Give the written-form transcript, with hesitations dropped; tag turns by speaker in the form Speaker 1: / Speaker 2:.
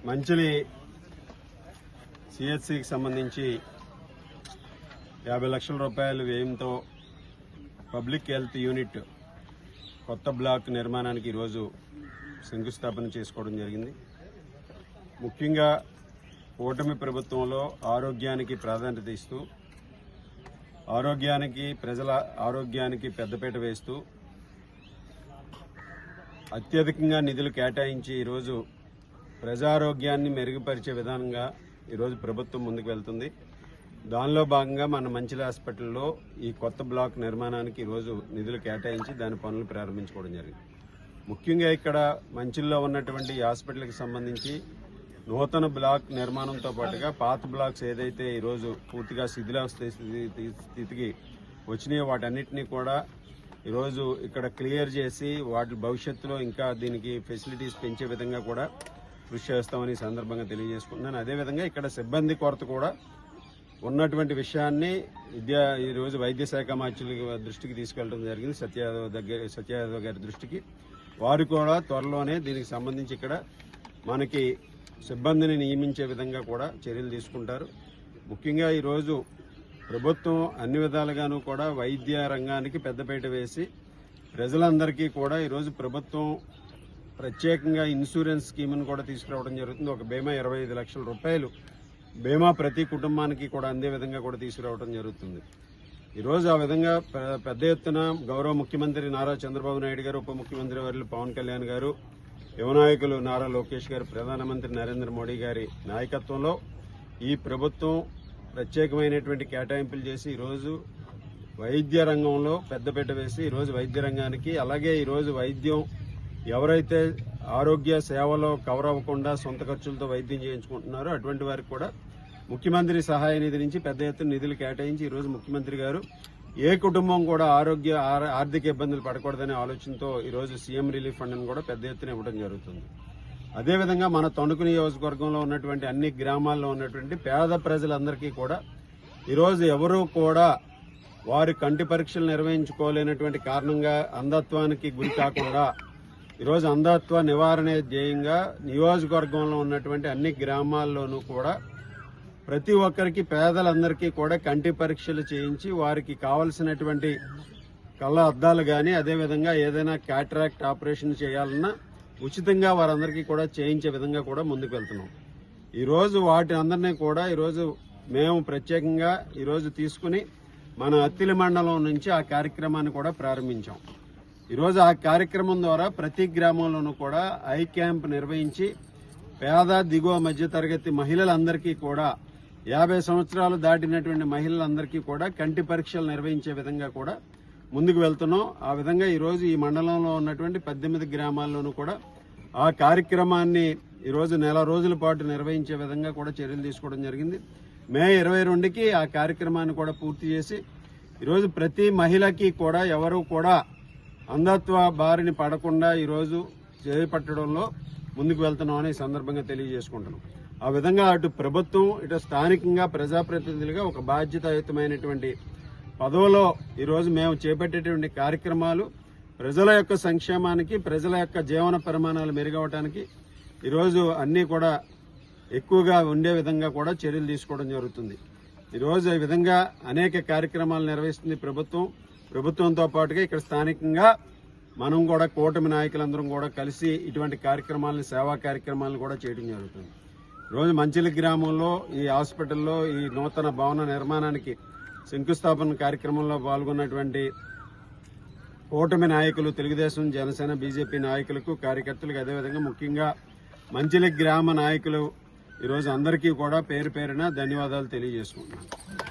Speaker 1: మంచిలి సిహెచ్సికి సంబంధించి 50 లక్షల రూపాయల వ్యయంతో పబ్లిక్ హెల్త్ యూనిట్ కొత్త బ్లాక్ నిర్మాణానికి ఈరోజు శంకుస్థాపన చేసుకోవడం జరిగింది. ముఖ్యంగా కూటమి ప్రభుత్వంలో ఆరోగ్యానికి ప్రాధాన్యత ఇస్తూ ప్రజల ఆరోగ్యానికి పెద్దపీట వేస్తూ అత్యధికంగా నిధులు కేటాయించి ఈరోజు ప్రజారోగ్యాన్ని మెరుగుపరిచే విధానంగా ఈరోజు ప్రభుత్వం ముందుకు వెళ్తుంది. దానిలో భాగంగా మన మంచిలి హాస్పిటల్లో ఈ కొత్త బ్లాక్ నిర్మాణానికి ఈరోజు నిధులు కేటాయించి దాని పనులు ప్రారంభించుకోవడం జరిగింది. ముఖ్యంగా ఇక్కడ మంచిల్లో ఉన్నటువంటి హాస్పిటల్కి సంబంధించి నూతన బ్లాక్ నిర్మాణంతో పాటుగా పాత బ్లాక్స్ ఏదైతే ఈరోజు పూర్తిగా శిథిలావస్థ స్థితికి వచ్చినాయో వాటన్నిటినీ కూడా ఈరోజు ఇక్కడ క్లియర్ చేసి వాటి భవిష్యత్తులో ఇంకా దీనికి ఫెసిలిటీస్ పెంచే విధంగా కూడా కృషి చేస్తామని సందర్భంగా తెలియజేసుకుంటున్నాను. అదేవిధంగా ఇక్కడ సిబ్బంది కొరత కూడా ఉన్నటువంటి విషయాన్ని ఈరోజు వైద్య శాఖ మంత్రుల దృష్టికి తీసుకెళ్లడం జరిగింది. సత్యయాదవ్ గారి దృష్టికి. వారు కూడా త్వరలోనే దీనికి సంబంధించి ఇక్కడ మనకి సిబ్బందిని నియమించే విధంగా కూడా చర్యలు తీసుకుంటారు. ముఖ్యంగా ఈరోజు ప్రభుత్వం అన్ని విధాలుగానూ కూడా వైద్య రంగానికి పెద్దపీట వేసి ప్రజలందరికీ కూడా ఈరోజు ప్రభుత్వం ప్రత్యేకంగా ఇన్సూరెన్స్ స్కీమ్ను కూడా తీసుకురావడం జరుగుతుంది. ఒక బీమా 25 లక్షల రూపాయలు బీమా ప్రతి కుటుంబానికి కూడా అందే విధంగా కూడా తీసుకురావడం జరుగుతుంది. ఈరోజు ఆ విధంగా పెద్ద ఎత్తున గౌరవ ముఖ్యమంత్రి నారా చంద్రబాబు నాయుడు గారు, ఉప ముఖ్యమంత్రి వర్యులు పవన్ కళ్యాణ్ గారు, యువ నాయకులు నారా లోకేష్ గారు, ప్రధానమంత్రి నరేంద్ర మోడీ గారి నాయకత్వంలో ఈ ప్రభుత్వం ప్రత్యేకమైనటువంటి కేటాయింపులు చేసి ఈరోజు వైద్య రంగంలో పెద్దపీట వేసి ఈరోజు వైద్య రంగానికి, అలాగే ఈరోజు వైద్యం ఎవరైతే ఆరోగ్య సేవలో కవర్ అవ్వకుండా సొంత ఖర్చులతో వైద్యం చేయించుకుంటున్నారో అటువంటి వారికి కూడా ముఖ్యమంత్రి సహాయ నిధి నుంచి పెద్ద ఎత్తున నిధులు కేటాయించి ఈరోజు ముఖ్యమంత్రి గారు ఏ కుటుంబం కూడా ఆర్థిక ఇబ్బందులు పడకూడదనే ఆలోచనతో ఈరోజు సీఎం రిలీఫ్ ఫండ్ కూడా పెద్ద ఎత్తున ఇవ్వడం జరుగుతుంది. అదేవిధంగా మన తణుకు నియోజకవర్గంలో ఉన్నటువంటి అన్ని గ్రామాల్లో ఉన్నటువంటి పేద ప్రజలందరికీ కూడా ఈరోజు ఎవరూ కూడా వారి కంటి పరీక్షలు నిర్వహించుకోలేనటువంటి కారణంగా అంధత్వానికి గురి కాకుండా ఈరోజు అంధత్వ నివారణ ధ్యేయంగా నియోజకవర్గంలో ఉన్నటువంటి అన్ని గ్రామాల్లోనూ కూడా ప్రతి ఒక్కరికి పేదలందరికీ కూడా కంటి పరీక్షలు చేయించి వారికి కావలసినటువంటి కళ్ళ అద్దాలు కానీ అదేవిధంగా ఏదైనా క్యాటరాక్ట్ ఆపరేషన్ చేయాలన్నా ఉచితంగా వారందరికీ కూడా చేయించే విధంగా కూడా ముందుకు వెళ్తున్నాం. ఈరోజు వాటి అందరినీ కూడా ఈరోజు మేము ప్రత్యేకంగా ఈరోజు తీసుకుని మన అత్తిలి మండలం నుంచి ఆ కార్యక్రమాన్ని కూడా ప్రారంభించాం. ఈరోజు ఆ కార్యక్రమం ద్వారా ప్రతి గ్రామంలోనూ కూడా ఐ క్యాంప్ నిర్వహించి పేద దిగువ మధ్యతరగతి మహిళలందరికీ కూడా 50 సంవత్సరాలు దాటినటువంటి మహిళలందరికీ కూడా కంటి పరీక్షలు నిర్వహించే విధంగా కూడా ముందుకు వెళ్తున్నాం. ఆ విధంగా ఈరోజు ఈ మండలంలో ఉన్నటువంటి 18 గ్రామాల్లోనూ కూడా ఆ కార్యక్రమాన్ని ఈరోజు నెల రోజుల పాటు నిర్వహించే విధంగా కూడా చర్యలు తీసుకోవడం జరిగింది. మే 22కి ఆ కార్యక్రమాన్ని కూడా పూర్తి చేసి ఈరోజు ప్రతి మహిళకి కూడా ఎవరు కూడా అంధత్వ బారిన పడకుండా ఈరోజు చేపట్టడంలో ముందుకు వెళ్తున్నామని ఈ సందర్భంగా తెలియజేసుకుంటున్నాం. ఆ విధంగా అటు ప్రభుత్వం ఇటు స్థానికంగా ప్రజాప్రతినిధులుగా ఒక బాధ్యతాయుతమైనటువంటి పదవిలో ఈరోజు మేము చేపట్టేటువంటి కార్యక్రమాలు ప్రజల యొక్క సంక్షేమానికి, ప్రజల యొక్క జీవన ప్రమాణాలు మెరుగవటానికి ఈరోజు అన్నీ కూడా ఎక్కువగా ఉండే విధంగా కూడా చర్యలు తీసుకోవడం జరుగుతుంది. ఈరోజు ఈ విధంగా అనేక కార్యక్రమాలు నిర్వహిస్తుంది ప్రభుత్వంతో పాటుగా ఇక్కడ స్థానికంగా మనం కూడా కూటమి నాయకులందరం కూడా కలిసి ఇటువంటి కార్యక్రమాలను, సేవా కార్యక్రమాలను కూడా చేయడం జరుగుతుంది. ఈరోజు మంచిలి గ్రామంలో ఈ హాస్పిటల్లో ఈ నూతన భవన నిర్మాణానికి శంకుస్థాపన కార్యక్రమంలో పాల్గొన్నటువంటి కూటమి నాయకులు, తెలుగుదేశం, జనసేన, బీజేపీ నాయకులకు, కార్యకర్తలకు, అదేవిధంగా ముఖ్యంగా మంచిలి గ్రామ నాయకులు ఈరోజు అందరికీ కూడా పేరు పేరున ధన్యవాదాలు తెలియజేసుకుంటున్నాను.